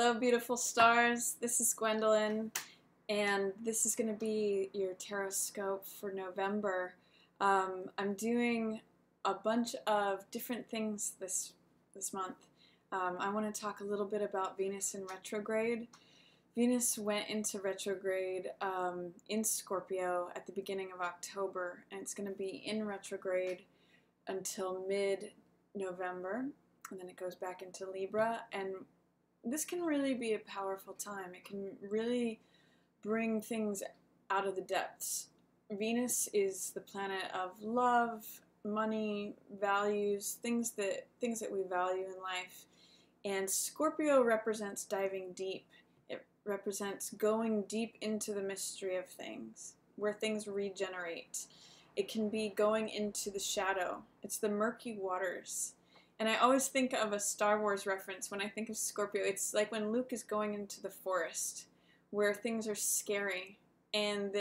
Hello, beautiful stars. This is Gwendolyn, and this is going to be your Tarotscope for November. I'm doing a bunch of different things this month. I want to talk a little bit about Venus in retrograde. Venus went into retrograde in Scorpio at the beginning of October, and it's going to be in retrograde until mid-November, and then it goes back into Libra. And this can really be a powerful time. It can really bring things out of the depths. Venus is the planet of love, money, values, things that we value in life. And Scorpio represents diving deep. It represents going deep into the mystery of things, where things regenerate. It can be going into the shadow. It's the murky waters. And I always think of a Star Wars reference when I think of Scorpio. It's like when Luke is going into the forest where things are scary and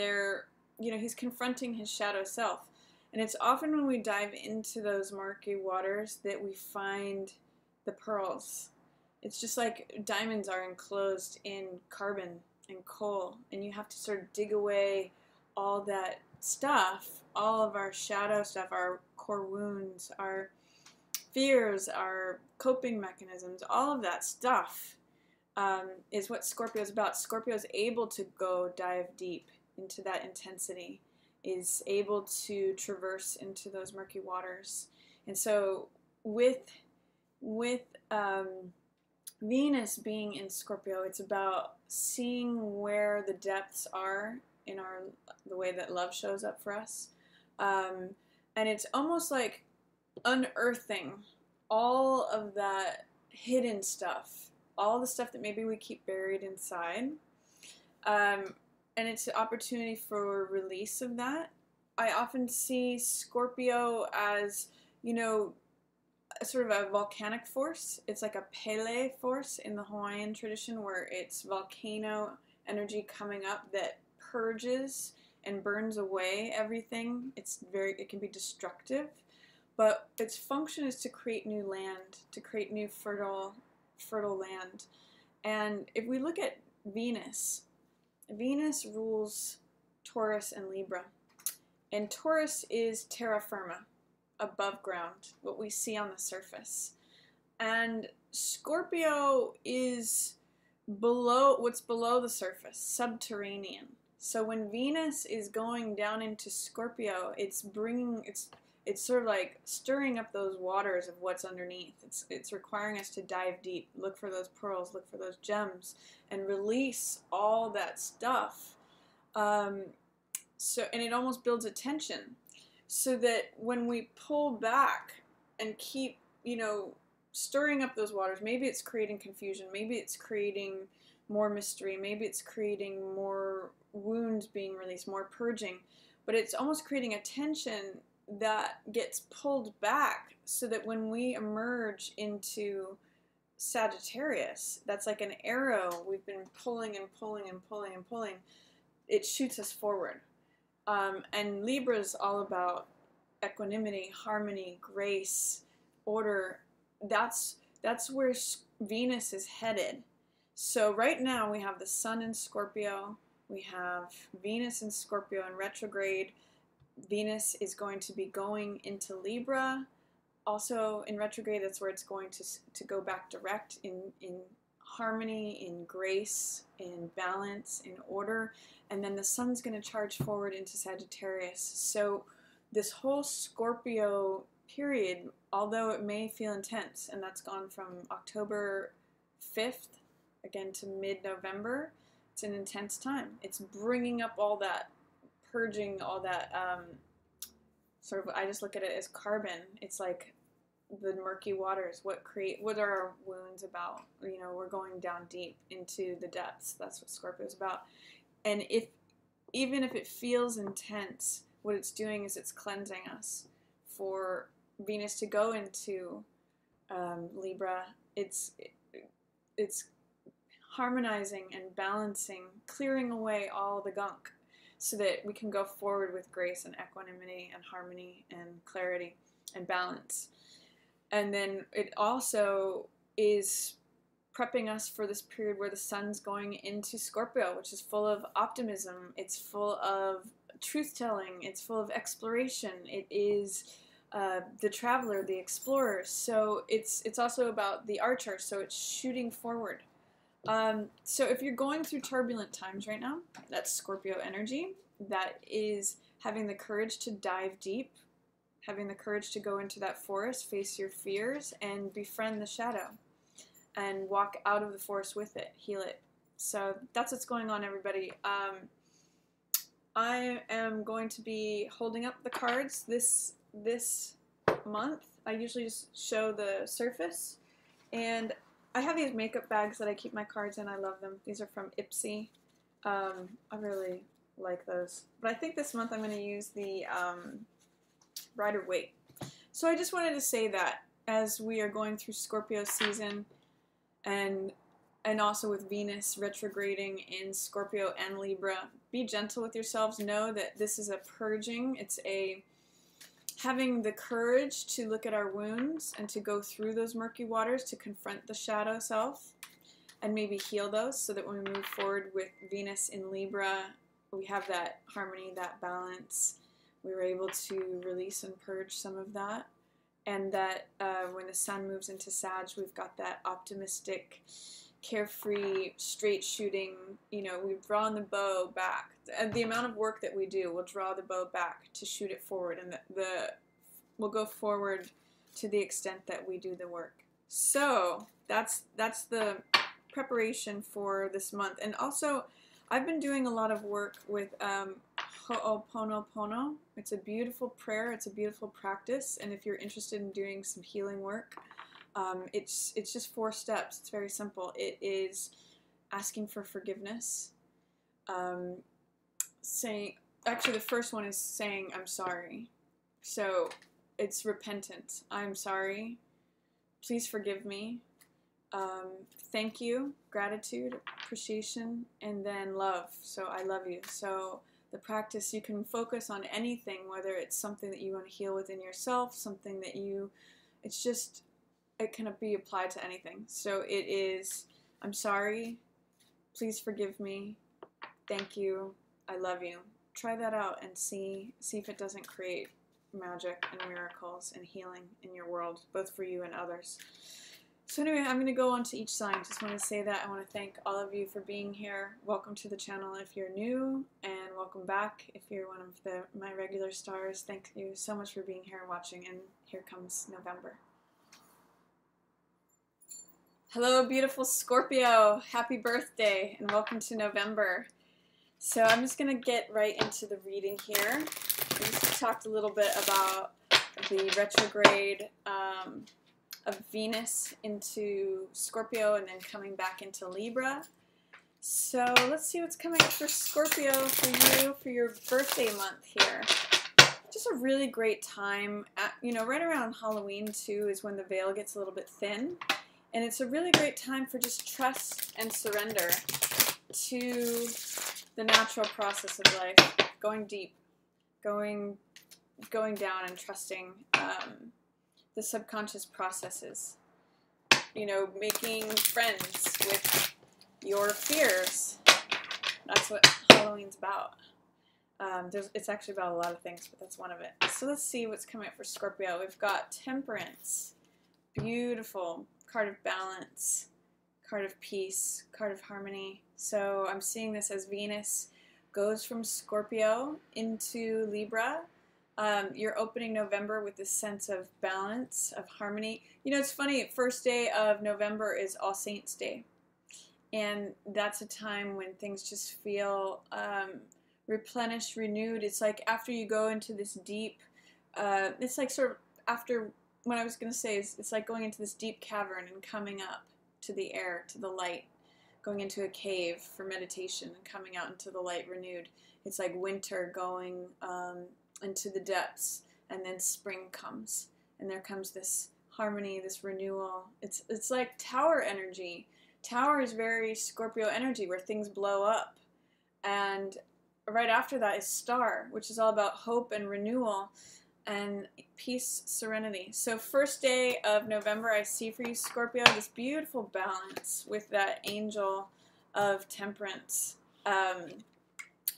he's confronting his shadow self. And it's often when we dive into those murky waters that we find the pearls. It's just like diamonds are enclosed in carbon and coal, and you have to sort of dig away all that stuff, all of our shadow stuff, our core wounds, our fears, our coping mechanisms, all of that stuff is what Scorpio is about. Scorpio is able to go dive deep into that intensity, is able to traverse into those murky waters. And so with Venus being in Scorpio, it's about seeing where the depths are in the way that love shows up for us. And it's almost like unearthing all of that hidden stuff, all the stuff that maybe we keep buried inside. And it's an opportunity for release of that. I often see Scorpio as, sort of a volcanic force. It's like a Pele force in the Hawaiian tradition, where it's volcano energy coming up that purges and burns away everything. It can be destructive, but its function is to create new land, to create new fertile land. And if we look at Venus rules Taurus and Libra. And Taurus is terra firma, above ground, what we see on the surface. And Scorpio is what's below the surface, subterranean. So when Venus is going down into Scorpio, it's sort of like stirring up those waters of what's underneath. It's requiring us to dive deep, look for those pearls, look for those gems, and release all that stuff. And it almost builds a tension, so that when we pull back and keep, stirring up those waters, maybe it's creating confusion, maybe it's creating more mystery, maybe it's creating more wounds being released, more purging, but it's almost creating a tension that gets pulled back, so that when we emerge into Sagittarius, that's like an arrow we've been pulling and pulling and pulling and pulling, it shoots us forward. And Libra is all about equanimity, harmony, grace, order. That's where Venus is headed. So right now we have the Sun in Scorpio, we have Venus in Scorpio in retrograde. Venus is going to be going into Libra, also in retrograde. That's where it's going to go back direct in harmony, in grace, in balance, in order. And then the Sun's going to charge forward into Sagittarius. So this whole Scorpio period, although it may feel intense, and that's gone from October 5th again to mid-November, it's an intense time. It's bringing up all that, purging all that, I just look at it as carbon. It's like the murky waters. What are our wounds about? We're going down deep into the depths. That's what Scorpio is about. And even if it feels intense, what it's doing is it's cleansing us. For Venus to go into Libra, it's harmonizing and balancing, clearing away all the gunk, so that we can go forward with grace and equanimity and harmony and clarity and balance. And then it also is prepping us for this period where the sun's going into Scorpio, which is full of optimism. It's full of truth-telling. It's full of exploration. It is the traveler, the explorer. So it's also about the archer. So it's shooting forward. So if you're going through turbulent times right now, that's Scorpio energy. That is having the courage to dive deep, having the courage to go into that forest, face your fears, and befriend the shadow, and walk out of the forest with it, heal it. So that's what's going on, everybody. I am going to be holding up the cards this month. I usually just show the surface, and I have these makeup bags that I keep my cards in. I love them. These are from Ipsy. I really like those. But I think this month I'm going to use the Waite. So I just wanted to say that as we are going through Scorpio season, and also with Venus retrograding in Scorpio and Libra, be gentle with yourselves. Know that this is a purging. It's a having the courage to look at our wounds and to go through those murky waters, to confront the shadow self and maybe heal those, so that when we move forward with Venus in Libra, we have that harmony, that balance. We were able to release and purge some of that. And that when the sun moves into Sag, we've got that optimistic, carefree, straight shooting, you know, we've drawn the bow back. The amount of work that we do will draw the bow back to shoot it forward, and we'll go forward to the extent that we do the work. So that's the preparation for this month. And also, I've been doing a lot of work with Ho'oponopono. It's a beautiful prayer. It's a beautiful practice. And if you're interested in doing some healing work, it's just 4 steps. It's very simple. It is asking for forgiveness. Actually, the first one is saying, I'm sorry. So it's repentance. I'm sorry. Please forgive me. Thank you, gratitude, appreciation, and then love. So I love you. So the practice, you can focus on anything, whether it's something that you want to heal within yourself, something that it can be applied to anything. So it is, I'm sorry, please forgive me, thank you, I love you. Try that out and see if it doesn't create magic and miracles and healing in your world, both for you and others. So anyway, I'm going to go on to each sign. Just want to say that I want to thank all of you for being here. Welcome to the channel if you're new, and welcome back if you're one of my regular stars. Thank you so much for being here and watching, and here comes November. Hello, beautiful Scorpio. Happy birthday, and welcome to November. So I'm just going to get right into the reading here. We just talked a little bit about the retrograde of Venus into Scorpio and then coming back into Libra. So let's see what's coming up for Scorpio for you for your birthday month here. Just a really great time. Right around Halloween too is when the veil gets a little bit thin. And it's a really great time for just trust and surrender to the natural process of life. Going deep, going down and trusting the subconscious processes. Making friends with your fears. That's what Halloween's about. It's actually about a lot of things, but that's one of it. So let's see what's coming up for Scorpio. We've got Temperance. Beautiful. Card of balance. Card of peace. Card of harmony. So I'm seeing this as Venus goes from Scorpio into Libra. You're opening November with this sense of balance, of harmony. It's funny, first day of November is All Saints Day. And that's a time when things just feel replenished, renewed. It's like after you go into this deep, it's like sort of after, what I was going to say is it's like going into this deep cavern and coming up to the air, to the light, going into a cave for meditation and coming out into the light renewed. It's like winter going into the depths, and then spring comes, and there comes this harmony, this renewal. It's like tower energy. Tower is very Scorpio energy, where things blow up, and right after that is star, which is all about hope and renewal. and peace, serenity. So first day of November, I see for you, Scorpio, this beautiful balance with that angel of temperance.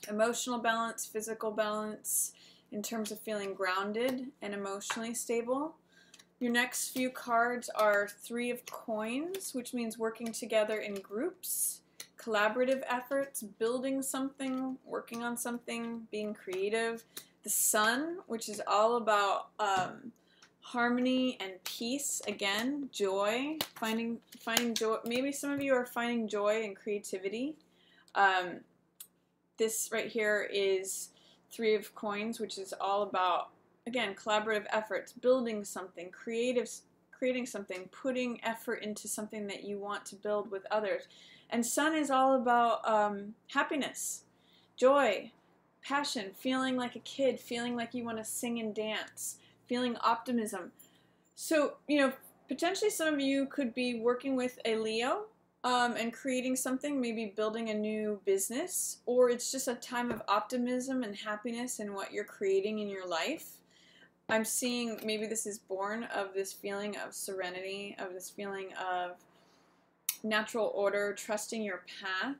Emotional balance, physical balance, in terms of feeling grounded and emotionally stable. Your next few cards are Three of Coins, which means working together in groups, collaborative efforts, building something, working on something, being creative. The Sun, which is all about harmony and peace. Again, joy, finding joy. Maybe some of you are finding joy and creativity. This right here is Three of Coins, which is all about, again, collaborative efforts, building something, creating something, putting effort into something that you want to build with others. And Sun is all about happiness, joy, passion, feeling like a kid, feeling like you want to sing and dance, feeling optimism. So, you know, potentially some of you could be working with a Leo and creating something, maybe building a new business, or it's just a time of optimism and happiness in what you're creating in your life. I'm seeing maybe this is born of this feeling of serenity, of this feeling of natural order, trusting your path,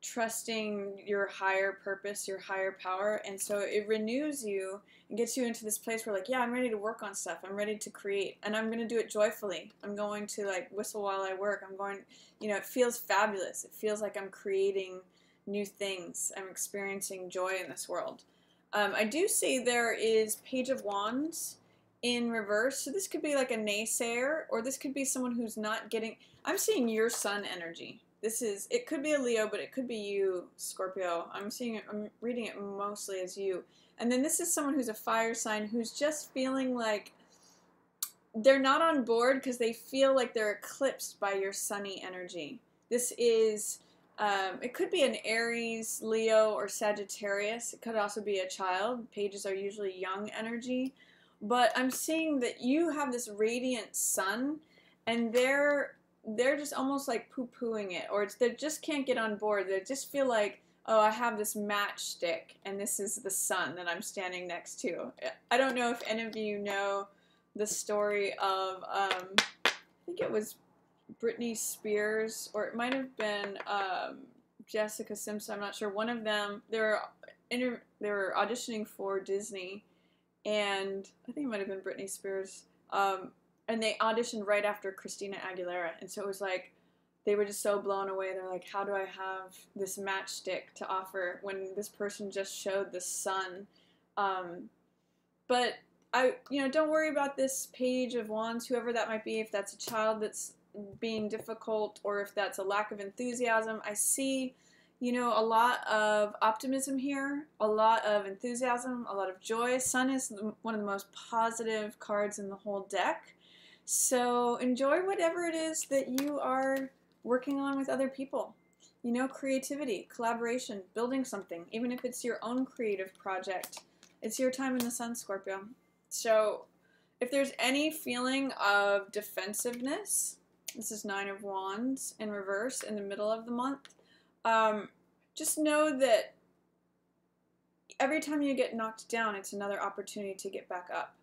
trusting your higher purpose, your higher power. And so it renews you and gets you into this place where, like, yeah, I'm ready to work on stuff. I'm ready to create, and I'm going to do it joyfully. I'm going to, like, whistle while I work. I'm going, you know, it feels fabulous. It feels like I'm creating new things. I'm experiencing joy in this world. I do see there is Page of Wands in reverse. So this could be like a naysayer, or this could be someone who's not getting, I'm seeing your Sun energy. This is, it could be a Leo, but it could be you, Scorpio. I'm seeing it, I'm reading it mostly as you. And then this is someone who's a fire sign who's just feeling like they're not on board because they feel like they're eclipsed by your sunny energy. This is, it could be an Aries, Leo, or Sagittarius. It could also be a child. Pages are usually young energy. But I'm seeing that you have this radiant sun, and they're just almost like poo-pooing it, or they just can't get on board. They just feel like, oh, I have this matchstick, and this is the sun that I'm standing next to. I don't know if any of you know the story of, I think it was Britney Spears, or it might have been Jessica Simpson. I'm not sure. One of them, they were auditioning for Disney, and I think it might have been Britney Spears. And they auditioned right after Christina Aguilera. And so it was like, they were just so blown away. They're like, how do I have this matchstick to offer when this person just showed the sun? But don't worry about this Page of Wands, whoever that might be, if that's a child that's being difficult, or if that's a lack of enthusiasm. I see, a lot of optimism here, a lot of enthusiasm, a lot of joy. Sun is one of the most positive cards in the whole deck. So enjoy whatever it is that you are working on with other people. Creativity, collaboration, building something, even if it's your own creative project. It's your time in the sun, Scorpio. So if there's any feeling of defensiveness, this is Nine of Wands in reverse in the middle of the month, just know that every time you get knocked down, it's another opportunity to get back up.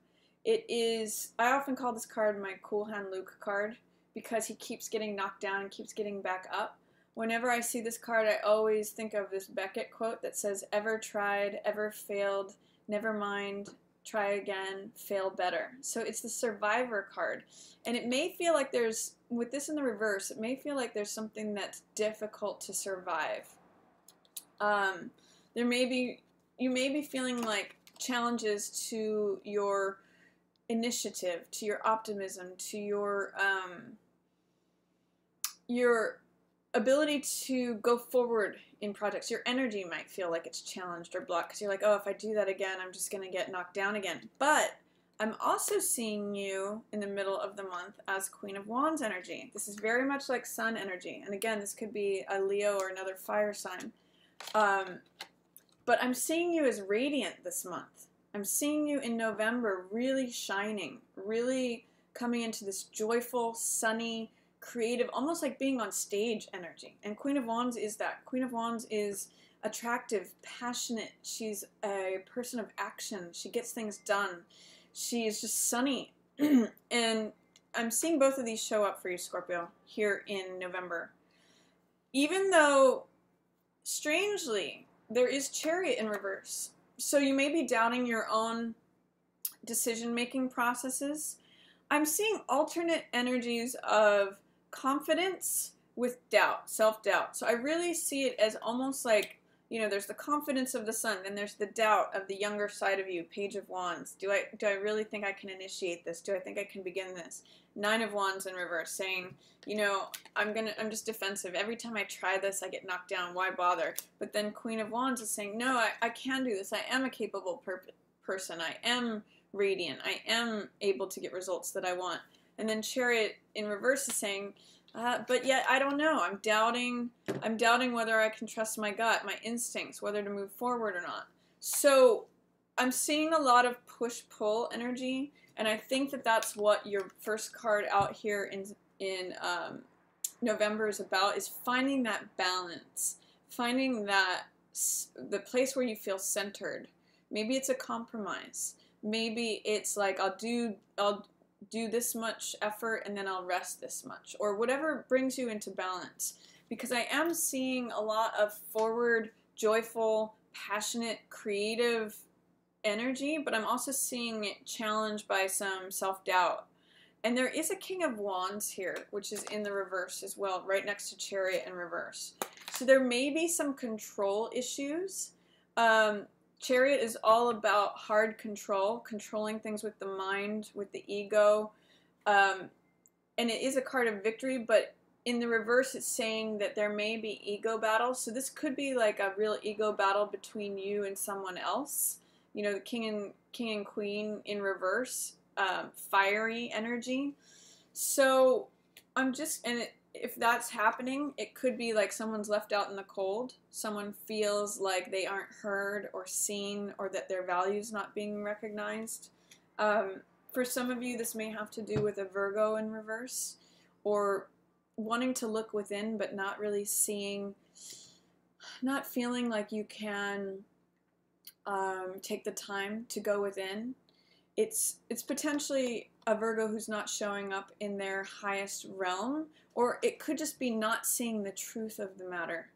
It is, I often call this card my Cool Hand Luke card, because he keeps getting knocked down and keeps getting back up. Whenever I see this card, I always think of this Beckett quote that says, ever tried, ever failed, never mind, try again, fail better. So it's the survivor card. And it may feel like there's, with this in the reverse, it may feel like there's something that's difficult to survive. You may be feeling like challenges to your initiative, to your optimism, to your ability to go forward in projects. Your energy might feel like it's challenged or blocked because you're like, oh, if I do that again, I'm just going to get knocked down again. But I'm also seeing you in the middle of the month as Queen of Wands energy. This is very much like Sun energy. And again, this could be a Leo or another fire sign. But I'm seeing you as radiant this month. I'm seeing you in November really shining, really coming into this joyful, sunny, creative, almost like being on stage energy. And Queen of Wands is that. Queen of Wands is attractive, passionate. She's a person of action. She gets things done. She is just sunny. And I'm seeing both of these show up for you, Scorpio, here in November. Even though, strangely, there is Chariot in reverse. So you may be doubting your own decision-making processes. I'm seeing alternate energies of confidence with doubt, self-doubt. So I really see it as almost like, you know, there's the confidence of the sun, and there's the doubt of the younger side of you, Page of Wands. Do I really think I can initiate this? Do I think I can begin this? Nine of Wands in reverse, saying, you know, I'm just defensive. Every time I try this, I get knocked down. Why bother? But then Queen of Wands is saying, no, I can do this. I am a capable person. I am radiant. I am able to get results that I want. And then Chariot in reverse is saying, but yet I don't know. I'm doubting whether I can trust my gut, my instincts, whether to move forward or not. So I'm seeing a lot of push-pull energy, and I think that that's what your first card out here in November is about, is finding that balance, finding that the place where you feel centered. Maybe it's a compromise. Maybe it's like I'll do this much effort and then I'll rest this much, or whatever brings you into balance. Because I am seeing a lot of forward, joyful, passionate, creative energy, but I'm also seeing it challenged by some self-doubt. And there is a King of Wands here, which is in the reverse as well, right next to Chariot in reverse. So there may be some control issues. Chariot is all about hard control, controlling things with the mind, with the ego. And it is a card of victory, but in the reverse it's saying that there may be ego battles. So this could be like a real ego battle between you and someone else. You know, the king and queen in reverse, fiery energy. So if that's happening, it could be like someone's left out in the cold. Someone feels like they aren't heard or seen, or that their value's not being recognized. For some of you, this may have to do with a Virgo in reverse, or wanting to look within but not really seeing, not feeling like you can take the time to go within. It's potentially a Virgo who's not showing up in their highest realm, or it could just be not seeing the truth of the matter.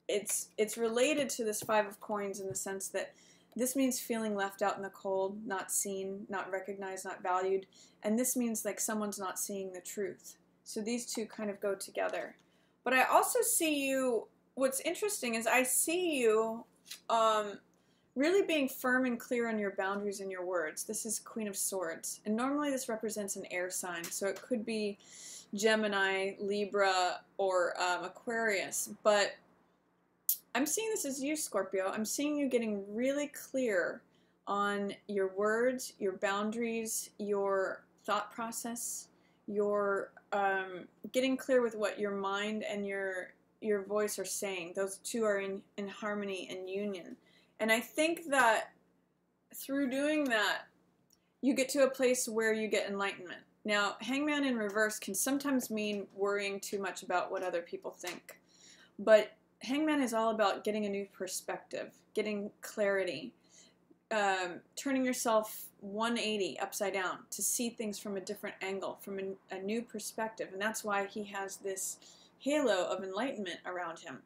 It's related to this Five of Coins in the sense that this means feeling left out in the cold, not seen, not recognized, not valued, and this means like someone's not seeing the truth. So these two kind of go together. But I also see you, what's interesting is I see you really being firm and clear on your boundaries and your words. This is Queen of Swords, and normally this represents an air sign, so it could be Gemini, Libra, or Aquarius, but I'm seeing this as you, Scorpio. I'm seeing you getting really clear on your words, your boundaries, your thought process, your getting clear with what your mind and your voice are saying. Those two are in harmony and union. And I think that through doing that, you get to a place where you get enlightenment. Now, Hangman in reverse can sometimes mean worrying too much about what other people think. But Hangman is all about getting a new perspective, getting clarity, turning yourself 180 upside down to see things from a different angle, from a new perspective. And that's why he has this halo of enlightenment around him.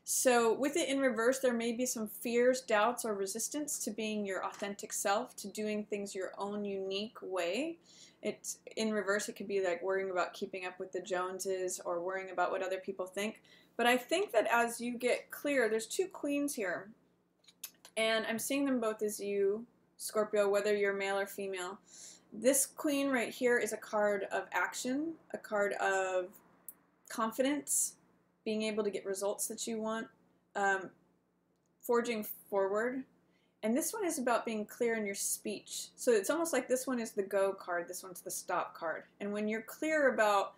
So with it in reverse, there may be some fears, doubts, or resistance to being your authentic self, to doing things your own unique way. It's in reverse, it could be like worrying about keeping up with the Joneses or worrying about what other people think. But I think that as you get clear, there's two queens here, and I'm seeing them both as you, Scorpio, whether you're male or female. This queen right here is a card of action, a card of confidence, being able to get results that you want, forging forward. And this one is about being clear in your speech. So it's almost like this one is the go card, this one's the stop card. And when you're clear about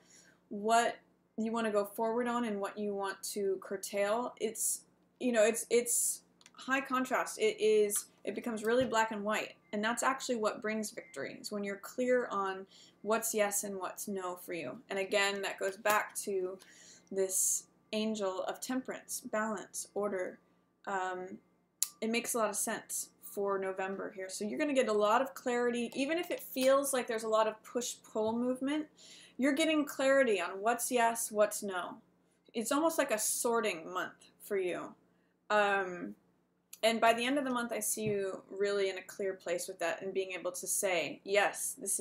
what you want to go forward on and what you want to curtail, it's, you know, it's high contrast. It becomes really black and white. And that's actually what brings victory, is when you're clear on what's yes and what's no for you. And again, that goes back to this angel of temperance, balance, order. It makes a lot of sense. for November here. So you're going to get a lot of clarity. Even if it feels like there's a lot of push-pull movement, you're getting clarity on what's yes, what's no. It's almost like a sorting month for you. And by the end of the month, I see you really in a clear place with that and being able to say, yes, this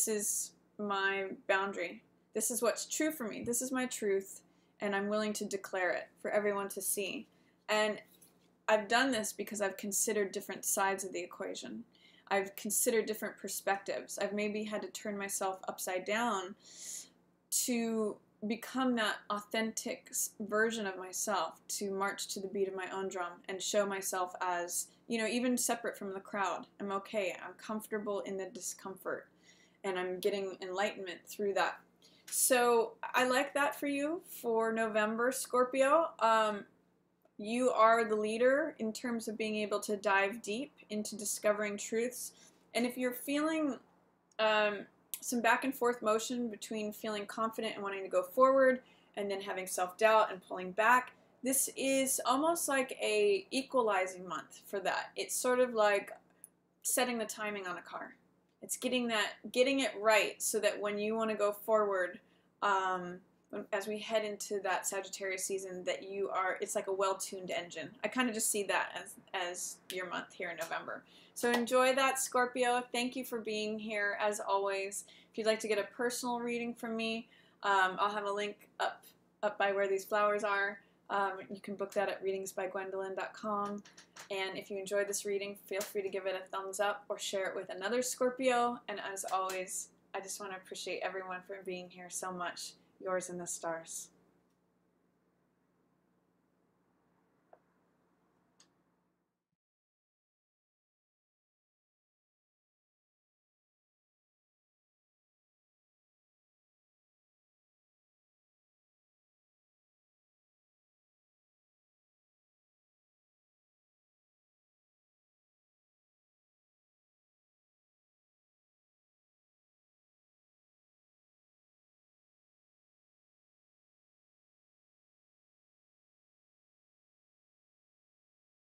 is my boundary. This is what's true for me. This is my truth, and I'm willing to declare it for everyone to see. And I've done this because I've considered different sides of the equation. I've considered different perspectives. I've maybe had to turn myself upside down to become that authentic version of myself, to march to the beat of my own drum and show myself as, you know, even separate from the crowd. I'm okay. I'm comfortable in the discomfort, and I'm getting enlightenment through that. So I like that for you for November, Scorpio. You are the leader in terms of being able to dive deep into discovering truths. And if you're feeling some back and forth motion between feeling confident and wanting to go forward and then having self-doubt and pulling back, this is almost like a equalizing month for that. It's sort of like setting the timing on a car. It's getting it right so that when you want to go forward, as we head into that Sagittarius season, that it's like a well-tuned engine. I kind of just see that as your month here in November. So enjoy that, Scorpio. Thank you for being here, as always. If you'd like to get a personal reading from me, I'll have a link up by where these flowers are. You can book that at readingsbygwendolyn.com. And if you enjoyed this reading, feel free to give it a thumbs up or share it with another Scorpio. And as always, I just want to appreciate everyone for being here so much. Yours in the stars.